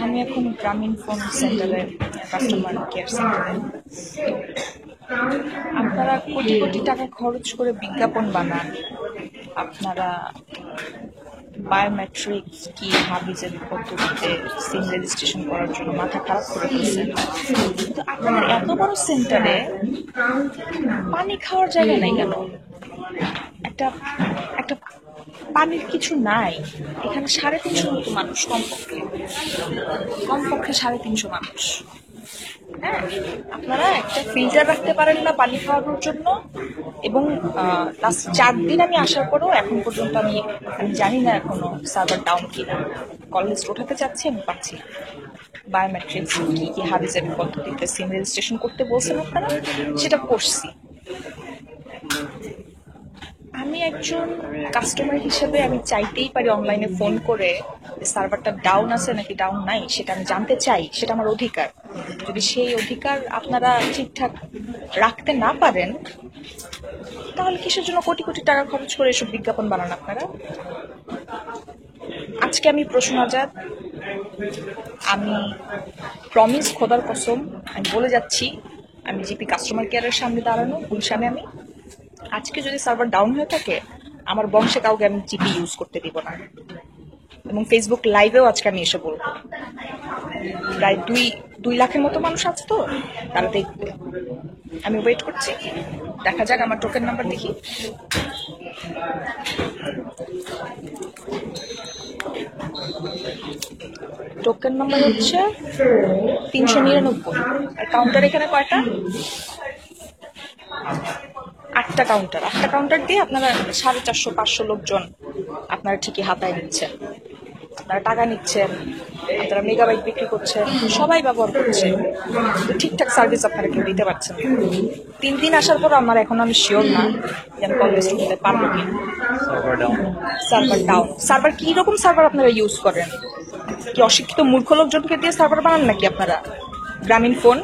আমি এখন গ্রামীণ ফোন সেন্টারে কাস্টমার কেয়ার সেন্টারে। আপনারা কোটি কোটি টাকা খরচ করে বিজ্ঞাপন বানান, আপনারা বায়োমেট্রিক্স কি হাবিজের পদ্ধতিতে সিম রেজিস্ট্রেশন করার জন্য মাথা খারাপ করে দিয়েছেন, কিন্তু আপনাদের এত বড় সেন্টারে পানি খাওয়ার জায়গা নাই কেন? একটা একটা পানির কিছু নাই এখানে। 350 মতো মানুষ, কমপক্ষে কমপক্ষে 350 মানুষ। হ্যাঁ, আপনারা একটা ফিল্টার রাখতে পারেন না পানি খাওয়ানোর জন্য? এবং লাস্ট 4 দিন আমি আসার পরেও এখন পর্যন্ত আমি আমি জানি না এখনো সার্ভার ডাউন কিনা। কল লিস্ট ওঠাতে চাচ্ছি, আমি পাচ্ছি না। বায়োমেট্রিক্স কি কি হাবিজাবি পদ্ধতিতে সিম রেজিস্ট্রেশন করতে বলছেন আপনারা, সেটা করছি। আমি একজন কাস্টমার হিসেবে আমি চাইতেই পারি অনলাইনে ফোন করে সার্ভারটা ডাউন আছে নাকি ডাউন নাই সেটা আমি জানতে চাই, সেটা আমার অধিকার। যদি সেই অধিকার আপনারা ঠিকঠাক রাখতে না পারেন, তাহলে কিসের জন্য কোটি কোটি টাকা খরচ করে এসব বিজ্ঞাপন বানান আপনারা? আজকে আমি প্রশ্ন আজাদ, আমি প্রমিস খোদার কসম আমি বলে যাচ্ছি, আমি জিপি কাস্টমার কেয়ারের সামনে দাঁড়ানো, গুলশানে আমি। আজকে যদি সার্ভার ডাউন হয়ে থাকে, আমার বংশে কাউকে আমি জিপি ইউজ করতে দিব না। এবং ফেসবুক লাইভেও আজকে আমি এসে বলবো। প্রায় 2 লাখের মতো মানুষ আছে, তো তারা দেখবে। আমি ওয়েট করছি, দেখা যাক। আমার টোকেন নাম্বার দেখি। টোকেন নাম্বার হচ্ছে 399। আর কাউন্টার এখানে কয়টা? 8টা কাউন্টার। 8টা কাউন্টার দিয়ে আপনারা 450-500 লোকজন আপনারা ঠিকই হাতায় নিচ্ছেন। আপনারা টাকা নিচ্ছেন, আপনারা মেগাবাইট বিক্রি করছেন, সবাই ব্যবহার করছে, কিন্তু ঠিকঠাক সার্ভিস আপনারা কেউ দিতে পারছেন না। 3 দিন আসার পর আমি শিওর না যে আমি কল লিস্ট নিতে পারবো কিনা। Server down. সার্ভার কি রকম সার্ভার আপনারা ইউজ করেন? কি অশিক্ষিত মূর্খ লোকজনকে দিয়ে সার্ভার বানান নাকি আপনারা? গ্রামীণ ফোন